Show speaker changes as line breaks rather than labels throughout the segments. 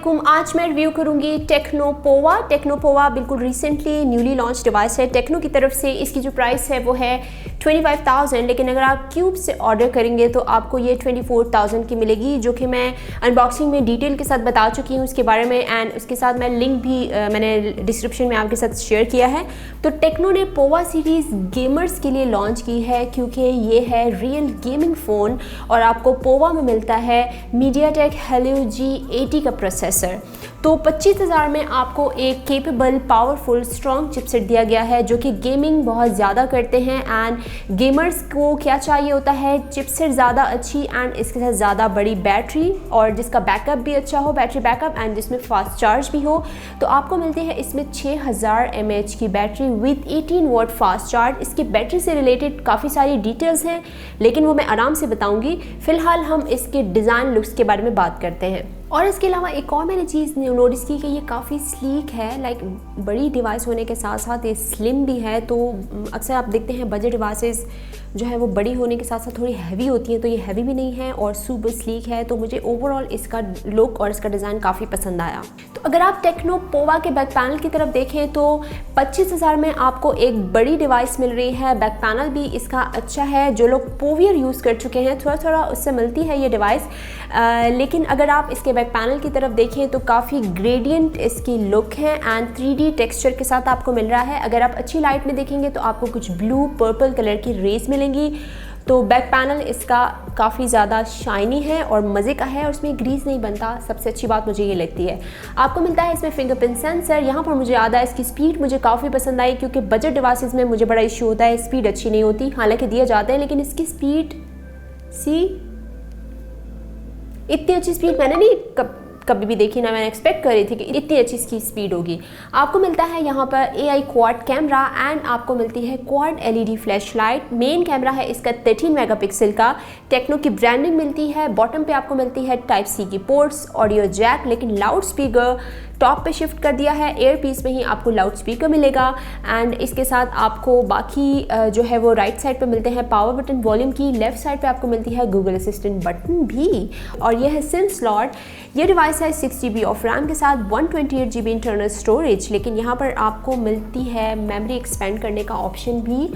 अस्सलामुअलैकुम। आज मैं रिव्यू करूंगी टेक्नो पोवा बिल्कुल रिसेंटली न्यूली लॉन्च डिवाइस है टेक्नो की तरफ से। इसकी जो प्राइस है वो है 25,000, लेकिन अगर आप क्यूब से ऑर्डर करेंगे तो आपको ये 24,000 की मिलेगी, जो कि मैं अनबॉक्सिंग में डिटेल के साथ बता चुकी हूँ उसके बारे में। एंड उसके साथ मैं लिंक भी मैंने डिस्क्रिप्शन में आपके साथ शेयर किया है। तो टेक्नो ने पोवा सीरीज़ गेमर्स के लिए लॉन्च की है, क्योंकि ये है रियल गेमिंग फ़ोन और आपको पोवा में मिलता है मीडियाटेक हेलियो G80 का प्रोसेसर। तो 25,000 में आपको एक केपेबल पावरफुल स्ट्रॉन्ग चिपसेट दिया गया है, जो कि गेमिंग बहुत ज़्यादा करते हैं। एंड गेमर्स को क्या चाहिए होता है, चिपसेट ज़्यादा अच्छी एंड इसके साथ ज़्यादा बड़ी बैटरी और जिसका बैकअप भी अच्छा हो, बैटरी बैकअप, एंड जिसमें फास्ट चार्ज भी हो। तो आपको मिलती है इसमें 6000 mAh की battery with 18 watt fast charge. इसकी बैटरी से रिलेटेड काफ़ी सारी डिटेल्स हैं, लेकिन वो मैं आराम से बताऊँगी। फ़िलहाल हम इसके डिज़ाइन लुक्स के बारे में बात करते हैं। और इसके अलावा एक और मैंने चीज़ नोटिस की कि ये काफ़ी स्लीक है। लाइक बड़ी डिवाइस होने के साथ साथ ये स्लिम भी है। तो अक्सर आप देखते हैं बजट डिवाइसेस जो है वो बड़ी होने के साथ साथ थोड़ी हैवी होती हैं, तो ये हैवी भी नहीं है और सुपर स्लीक है। तो मुझे ओवरऑल इसका लुक और इसका डिज़ाइन काफ़ी पसंद आया। तो अगर आप टेक्नो पोवा के बैक पैनल की तरफ देखें तो 25,000 में आपको एक बड़ी डिवाइस मिल रही है। बैक पैनल भी इसका अच्छा है। जो लोग पोवियर यूज़ कर चुके हैं थोड़ा थोड़ा उससे मिलती है ये डिवाइस, लेकिन अगर आप इसके बैक पैनल की तरफ देखें तो काफ़ी ग्रेडियंट इसकी लुक है एंड 3D टेक्सचर के साथ आपको मिल रहा है। अगर आप अच्छी लाइट में देखेंगे तो आपको कुछ ब्लू पर्पल कलर की रेस मिलेंगी। तो बैक पैनल इसका काफ़ी ज़्यादा शाइनी है और मज़े का है और उसमें ग्रीस नहीं बनता। सबसे अच्छी बात मुझे ये लगती है। आपको मिलता है इसमें फिंगरप्रिंट सेंसर। यहाँ पर मुझे याद है इसकी स्पीड मुझे काफ़ी पसंद आई, क्योंकि बजट डिवाइसेस में मुझे बड़ा इशू होता है, स्पीड अच्छी नहीं होती। हालांकि दिए जाते हैं, लेकिन इसकी स्पीड इतनी अच्छी स्पीड मैंने नहीं कभी भी देखी, ना मैंने एक्सपेक्ट करी थी कि इतनी अच्छी इसकी स्पीड होगी। आपको मिलता है यहाँ पर AI क्वाड कैमरा एंड आपको मिलती है quad LED flash light. Main camera है इसका 13 मेगापिक्सल का। टेक्नो की ब्रांडिंग मिलती है। बॉटम पे आपको मिलती है Type-C की पोर्ट्स, ऑडियो जैक, लेकिन लाउड स्पीकर टॉप पे शिफ्ट कर दिया है। एयर पीस में ही आपको लाउड स्पीकर मिलेगा। एंड इसके साथ आपको बाकी जो है वो राइट साइड पे मिलते हैं पावर बटन, वॉल्यूम की। लेफ्ट साइड पे आपको मिलती है गूगल असिस्टेंट बटन भी। और ये है सिम स्लॉट। ये डिवाइस है 6 GB ऑफ रैम के साथ 128 GB इंटरनल स्टोरेज, लेकिन यहाँ पर आपको मिलती है मेमोरी एक्सपेंड करने का ऑप्शन भी।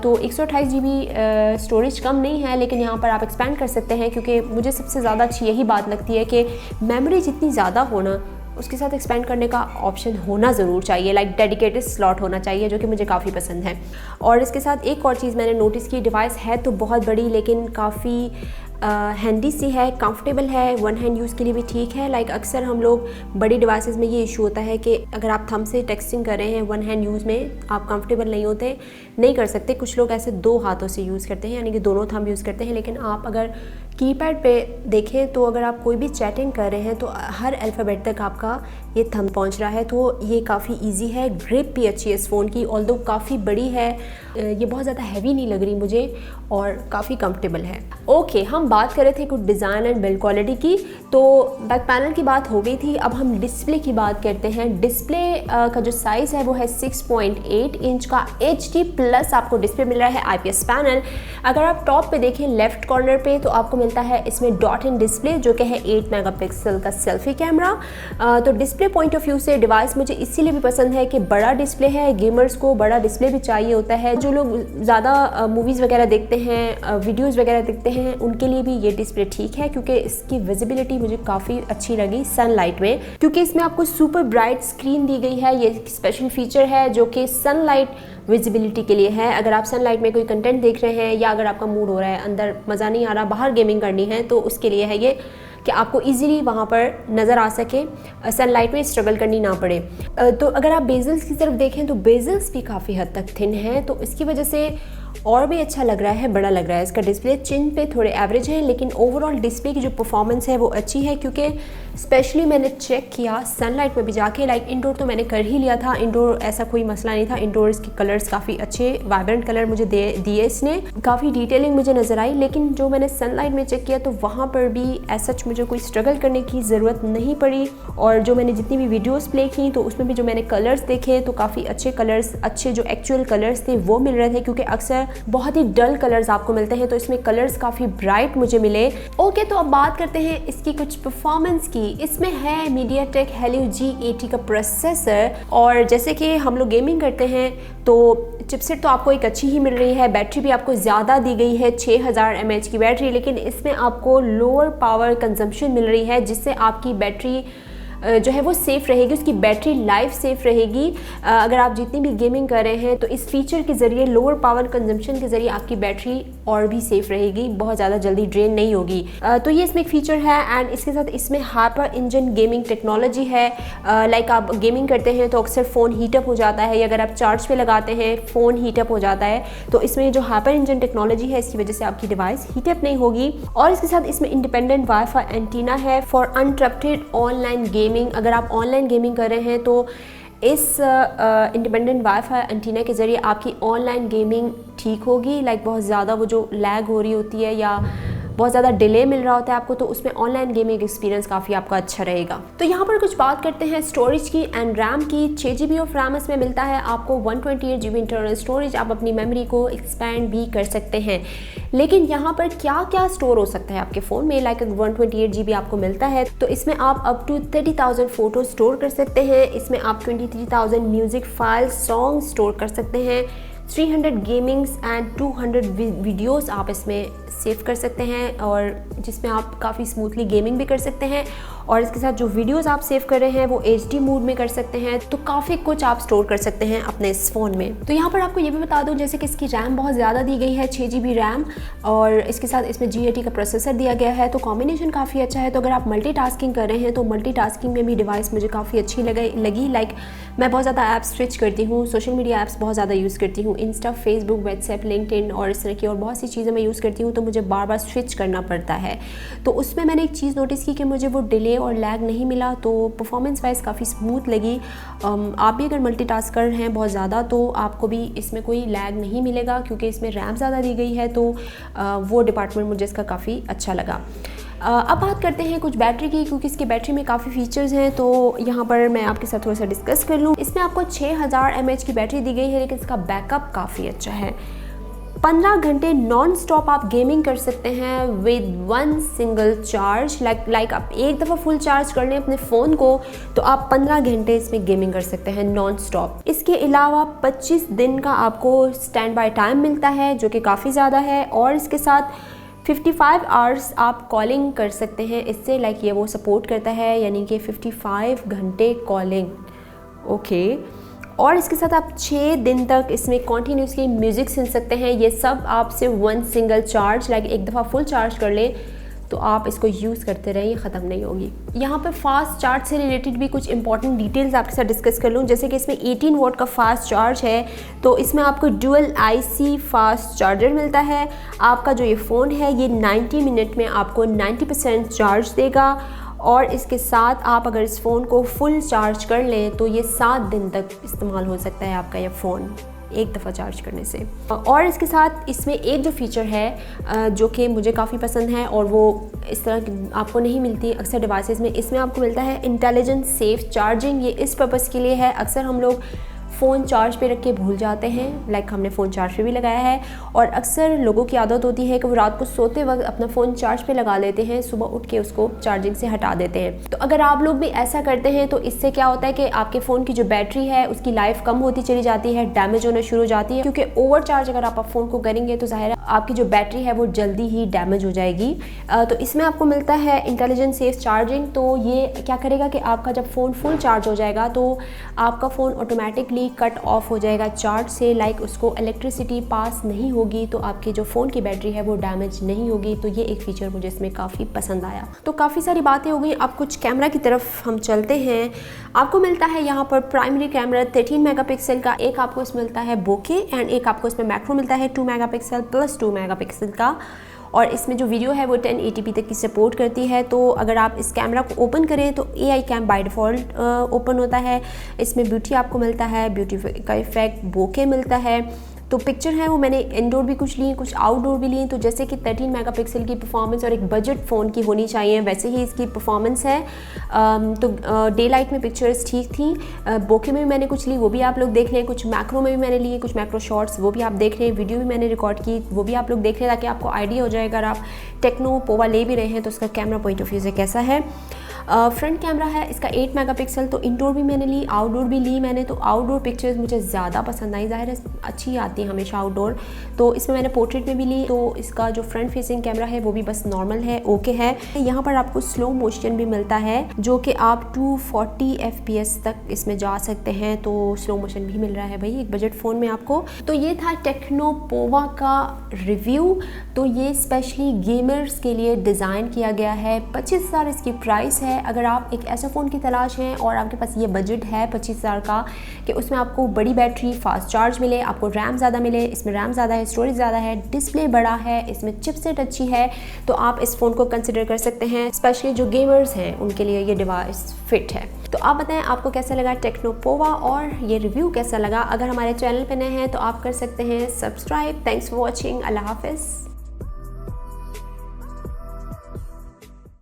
तो 128 GB स्टोरेज कम नहीं है, लेकिन यहाँ पर आप एक्सपेंड कर सकते हैं, क्योंकि मुझे सबसे ज़्यादा अच्छी यही बात लगती है कि मेमोरी जितनी ज़्यादा हो ना, उसके साथ एक्सपेंड करने का ऑप्शन होना ज़रूर चाहिए। लाइक डेडिकेटेड स्लॉट होना चाहिए, जो कि मुझे काफ़ी पसंद है। और इसके साथ एक और चीज़ मैंने नोटिस की, डिवाइस है तो बहुत बड़ी, लेकिन काफ़ी हैंडी सी है, कंफर्टेबल है, वन हैंड यूज़ के लिए भी ठीक है। लाइक अक्सर हम लोग बड़ी डिवाइसेस में ये इशू होता है कि अगर आप थंब से टेक्सटिंग कर रहे हैं वन हैंड यूज़ में, आप कंफर्टेबल नहीं कर सकते। कुछ लोग ऐसे दो हाथों से यूज़ करते हैं, यानी कि दोनों थंब यूज़ करते हैं। लेकिन आप अगर कीपैड पे देखें तो अगर आप कोई भी चैटिंग कर रहे हैं तो हर अल्फ़ाबेट तक आपका ये थंब पहुंच रहा है। तो ये काफ़ी इजी है। ग्रिप भी अच्छी है इस फ़ोन की, ऑल्दो काफ़ी बड़ी है। ये बहुत ज़्यादा हैवी नहीं लग रही मुझे और काफ़ी कंफर्टेबल है। ओके, हम बात कर रहे थे कुछ डिज़ाइन एंड बिल्ड क्वालिटी की, तो बैक पैनल की बात हो गई थी। अब हम डिस्प्ले की बात करते हैं। डिस्प्ले का जो साइज़ है वो है 6.8 इंच का HD+ आपको डिस्प्ले मिल रहा है। IPS panel. अगर आप टॉप पे देखें लेफ्ट कॉर्नर पे तो आपको मिलता है इसमें डॉट इन डिस्प्ले, जो कि है 8 मेगापिक्सल का सेल्फी कैमरा। तो डिस्प्ले पॉइंट ऑफ व्यू से डिवाइस मुझे इसीलिए भी पसंद है कि बड़ा डिस्प्ले है। गेमर्स को बड़ा डिस्प्ले भी चाहिए होता है। जो लोग ज़्यादा मूवीज़ वगैरह देखते हैं, वीडियोज़ वगैरह देखते हैं, उनके लिए भी ये डिस्प्ले ठीक है, क्योंकि इसकी विजिबिलिटी मुझे काफ़ी अच्छी लगी सनलाइट में, क्योंकि इसमें आपको सुपर ब्राइट स्क्रीन दी गई है। ये स्पेशल फीचर है जो कि सनलाइट विजिबिलिटी के लिए है। अगर आप सनलाइट में कोई कंटेंट देख रहे हैं या अगर आपका मूड हो रहा है, अंदर मज़ा नहीं आ रहा, बाहर गेमिंग करनी है, तो उसके लिए है ये कि आपको इजीली वहाँ पर नज़र आ सके, सनलाइट में स्ट्रगल करनी ना पड़े। तो अगर आप बेजल्स की तरफ देखें तो बेजल्स भी काफ़ी हद तक थिन है, तो इसकी वजह से और भी अच्छा लग रहा है, बड़ा लग रहा है। इसका डिस्प्ले चिन पे थोड़े एवरेज है, लेकिन ओवरऑल डिस्प्ले की जो परफॉर्मेंस है वो अच्छी है, क्योंकि स्पेशली मैंने चेक किया सनलाइट में भी जाके। लाइक इंडोर तो मैंने कर ही लिया था, इंडोर ऐसा कोई मसला नहीं था। इंडोर इसके कलर्स काफ़ी अच्छे वाइब्रेंट कलर मुझे दिए इसने, काफ़ी डिटेलिंग मुझे नज़र आई। लेकिन जो मैंने सनलाइट में चेक किया तो वहाँ पर भी ऐसा मुझे कोई स्ट्रगल करने की ज़रूरत नहीं पड़ी। और जो मैंने जितनी भी वीडियोस प्ले की तो उसमें भी जो मैंने कलर्स देखे तो काफ़ी अच्छे कलर्स, अच्छे जो एक्चुअल कलर्स थे वो मिल रहे थे, क्योंकि अक्सर प्रोसेसर, बहुत ही डल कलर्स आपको मिलते हैं, तो इसमें कलर्स काफ़ी ब्राइट मुझे मिले। ओके, तो अब बात करते हैं इसकी कुछ परफॉर्मेंस की। इसमें है MediaTek Helio G80 का प्रोसेसर, और जैसे कि हम लोग गेमिंग करते हैं तो चिपसेट तो आपको एक अच्छी ही मिल रही है। बैटरी भी आपको ज़्यादा दी गई है, 6000 mAh की बैटरी, लेकिन इसमें आपको लोअर पावर कंजम्पशन मिल रही है, जिससे आपकी बैटरी जो है वो सेफ़ रहेगी, उसकी बैटरी लाइफ सेफ़ रहेगी। अगर आप जितनी भी गेमिंग कर रहे हैं तो इस फीचर के ज़रिए, लोअर पावर कंजम्पशन के ज़रिए आपकी बैटरी और भी सेफ़ रहेगी, बहुत ज़्यादा जल्दी ड्रेन नहीं होगी। तो ये इसमें एक फ़ीचर है। एंड इसके साथ इसमें हाइपर इंजन गेमिंग टेक्नोलॉजी है। लाइक आप गेमिंग करते हैं तो अक्सर फ़ोन हीटअप हो जाता है, या अगर आप चार्ज पे लगाते हैं फ़ोन हीटअप हो जाता है, तो इसमें जो हाइपर इंजन टेक्नोलॉजी है इसकी वजह से आपकी डिवाइस हीटअप नहीं होगी। और इसके साथ इसमें इंडिपेंडेंट वाईफाई एंटीना है फॉर अनइंटरप्टेड ऑनलाइन गेमिंग। अगर आप ऑनलाइन गेमिंग कर रहे हैं तो इस इंडिपेंडेंट वाईफाई एंटीना के ज़रिए आपकी ऑनलाइन गेमिंग ठीक होगी। लाइक बहुत ज़्यादा वो जो लैग हो रही होती है या बहुत ज़्यादा डिले मिल रहा होता है आपको, तो उसमें ऑनलाइन गेमिंग एक्सपीरियंस काफ़ी आपका अच्छा रहेगा। तो यहाँ पर कुछ बात करते हैं स्टोरेज की एंड रैम की। 6GB ऑफ रैम इसमें मिलता है आपको, 128GB इंटरनल स्टोरेज। आप अपनी मेमोरी को एक्सपैंड भी कर सकते हैं। लेकिन यहाँ पर क्या क्या स्टोर हो सकता है आपके फ़ोन में? लाइक 128GB आपको मिलता है तो इसमें आप अप टू 30,000 फ़ोटो स्टोर कर सकते हैं। इसमें आप 23,000 म्यूज़िक फाइल्स, सॉन्ग स्टोर कर सकते हैं। 300 गेमिंग्स एंड 200 वीडियोस आप इसमें सेव कर सकते हैं, और जिसमें आप काफ़ी स्मूथली गेमिंग भी कर सकते हैं। और इसके साथ जो वीडियोस आप सेव कर रहे हैं वो HD मोड में कर सकते हैं। तो काफ़ी कुछ आप स्टोर कर सकते हैं अपने इस फ़ोन में। तो यहाँ पर आपको ये भी बता दूँ, जैसे कि इसकी रैम बहुत ज़्यादा दी गई है, 6GB रैम, और इसके साथ इसमें G80 का प्रोसेसर दिया गया है, तो कॉम्बिनेशन काफ़ी अच्छा है। तो अगर आप मल्टीटास्किंग कर रहे हैं तो मल्टीटास्किंग में भी डिवाइस मुझे काफ़ी अच्छी लगी। लाइक मैं बहुत ज़्यादा ऐप्स स्विच करती हूँ, सोशल मीडिया ऐप्स बहुत ज़्यादा यूज़ करती हूँ, इंस्टा, फेसबुक, व्हाट्सएप, लिंक्डइन और इस तरह की और बहुत सी चीज़ें मैं यूज़ करती हूँ, तो मुझे बार बार स्विच करना पड़ता है। तो उसमें मैंने एक चीज़ नोटिस की कि मुझे वो डिले और लैग नहीं मिला, तो परफॉर्मेंस वाइज काफ़ी स्मूथ लगी। आप भी अगर मल्टीटास्कर हैं बहुत ज़्यादा तो आपको भी इसमें कोई लैग नहीं मिलेगा, क्योंकि इसमें रैम ज़्यादा दी गई है, तो वो डिपार्टमेंट मुझे इसका काफ़ी अच्छा लगा। अब बात करते हैं कुछ बैटरी की, क्योंकि इसकी बैटरी में काफ़ी फीचर्स हैं, तो यहाँ पर मैं आपके साथ थोड़ा सा डिस्कस कर लूँ। इसमें आपको 6000 mAh की बैटरी दी गई है, लेकिन इसका बैकअप काफ़ी अच्छा है। 15 घंटे नॉन स्टॉप आप गेमिंग कर सकते हैं विद 1 सिंगल चार्ज। लाइक आप एक दफ़ा फुल चार्ज कर लें अपने फ़ोन को तो आप 15 घंटे इसमें गेमिंग कर सकते हैं नॉन स्टॉप। इसके अलावा 25 दिन का आपको स्टैंड बाय टाइम मिलता है, जो कि काफ़ी ज़्यादा है। और इसके साथ 55 आवर्स आप कॉलिंग कर सकते हैं इससे। लाइक ये वो सपोर्ट करता है, यानी कि 55 घंटे कॉलिंग। ओके। और इसके साथ आप 6 दिन तक इसमें कॉन्टीन्यूसली म्यूज़िक सुन सकते हैं। ये सब आप सिर्फ 1 सिंगल चार्ज, लाइक एक दफ़ा फुल चार्ज कर लें तो आप इसको यूज़ करते रहें, ये ख़त्म नहीं होगी। यहाँ पर फास्ट चार्ज से रिलेटेड भी कुछ इंपॉर्टेंट डिटेल्स आपके साथ डिस्कस कर लूँ। जैसे कि इसमें 18 वॉट का फास्ट चार्ज है, तो इसमें आपको डुअल IC फास्ट चार्जर मिलता है। आपका जो ये फ़ोन है ये 90 मिनट में आपको 90% चार्ज देगा। और इसके साथ आप अगर इस फ़ोन को फुल चार्ज कर लें तो ये 7 दिन तक इस्तेमाल हो सकता है आपका ये फ़ोन एक दफ़ा चार्ज करने से। और इसके साथ इसमें एक जो फ़ीचर है जो कि मुझे काफ़ी पसंद है, और वो इस तरह आपको नहीं मिलती अक्सर डिवाइसेस में, इसमें आपको मिलता है इंटेलिजेंट सेफ चार्जिंग। ये इस पर्पज़ के लिए है, अक्सर हम लोग फ़ोन चार्ज पे रख के भूल जाते हैं। लाइक हमने फ़ोन चार्ज पे भी लगाया है, और अक्सर लोगों की आदत होती है कि वो रात को सोते वक्त अपना फ़ोन चार्ज पे लगा लेते हैं, सुबह उठ के उसको चार्जिंग से हटा देते हैं। तो अगर आप लोग भी ऐसा करते हैं तो इससे क्या होता है कि आपके फ़ोन की जो बैटरी है उसकी लाइफ कम होती चली जाती है, डैमेज होना शुरू हो जाती है, क्योंकि ओवर चार्ज अगर आप फ़ोन को करेंगे तो ज़ाहिर है आपकी जो बैटरी है वो जल्दी ही डैमेज हो जाएगी। तो इसमें आपको मिलता है इंटेलिजेंट सेफ चार्जिंग। तो ये क्या करेगा कि आपका जब फ़ोन फुल चार्ज हो जाएगा तो आपका फ़ोन ऑटोमेटिकली कट ऑफ हो जाएगा चार्ज से। लाइक उसको इलेक्ट्रिसिटी पास नहीं होगी, तो आपकी जो फ़ोन की बैटरी है वो डैमेज नहीं होगी। तो ये एक फ़ीचर मुझे इसमें काफ़ी पसंद आया। तो काफ़ी सारी बातें हो गई, अब कुछ कैमरा की तरफ हम चलते हैं। आपको मिलता है यहाँ पर प्राइमरी कैमरा 13 मेगापिक्सल का, एक आपको इसमें मिलता है बोके, एंड एक आपको इसमें मैक्रो मिलता है 2 मेगापिक्सल प्लस 2 मेगापिक्सल का। और इसमें जो वीडियो है वो 1080p तक की सपोर्ट करती है। तो अगर आप इस कैमरा को ओपन करें तो AI cam by default open होता है। इसमें ब्यूटी आपको मिलता है, ब्यूटी का इफेक्ट, बोके मिलता है, तो पिक्चर है वो मैंने इंडोर भी कुछ ली, कुछ आउटडोर भी लिए। तो जैसे कि 13 मेगापिक्सल की परफॉर्मेंस और एक बजट फ़ोन की होनी चाहिए, वैसे ही इसकी परफॉर्मेंस है। तो डे लाइट में पिक्चर्स ठीक थी। बोके में भी मैंने कुछ ली, वो भी आप लोग देख लें। कुछ मैक्रो में भी मैंने लिए, कुछ मैक्रो शॉट्स, वो भी आप देख लें। वीडियो भी मैंने रिकॉर्ड की, वो भी आप लोग देख लें, ताकि आपको आइडिया हो जाए अगर आप टेक्नो पोवा ले भी रहे हैं तो उसका कैमरा पॉइंट ऑफ व्यू से कैसा है। फ्रंट कैमरा है इसका 8 मेगापिक्सल। तो इंडोर भी मैंने ली, आउटडोर भी ली मैंने। तो आउटडोर पिक्चर्स मुझे ज़्यादा पसंद आई, ज़ाहिर है अच्छी आती है हमेशा आउटडोर। तो इसमें मैंने पोर्ट्रेट में भी ली। तो इसका जो फ्रंट फेसिंग कैमरा है वो भी बस नॉर्मल है, ओके है। यहाँ पर आपको स्लो मोशन भी मिलता है, जो कि आप 240 FPS तक इसमें जा सकते हैं। तो स्लो मोशन भी मिल रहा है भाई एक बजट फ़ोन में आपको। तो ये था टेक्नो पोवा का रिव्यू। तो ये स्पेशली गेमर्स के लिए डिज़ाइन किया गया है। 25,000 इसकी प्राइस है। अगर आप एक ऐसा फ़ोन की तलाश हैं और आपके पास ये बजट है 25,000 का कि उसमें आपको बड़ी बैटरी, फास्ट चार्ज मिले, आपको रैम ज़्यादा मिले, इसमें रैम ज़्यादा है, स्टोरेज ज़्यादा है, डिस्प्ले बड़ा है, इसमें चिपसेट अच्छी है, तो आप इस फ़ोन को कंसिडर कर सकते हैं। स्पेशली जो गेमर्स हैं उनके लिए ये डिवाइस फिट है। तो आप बताएं आपको कैसा लगा टेक्नो पोवा और ये रिव्यू कैसा लगा। अगर हमारे चैनल पे नए हैं तो आप कर सकते हैं subscribe. Thanks for watching. Allah हाफिज़।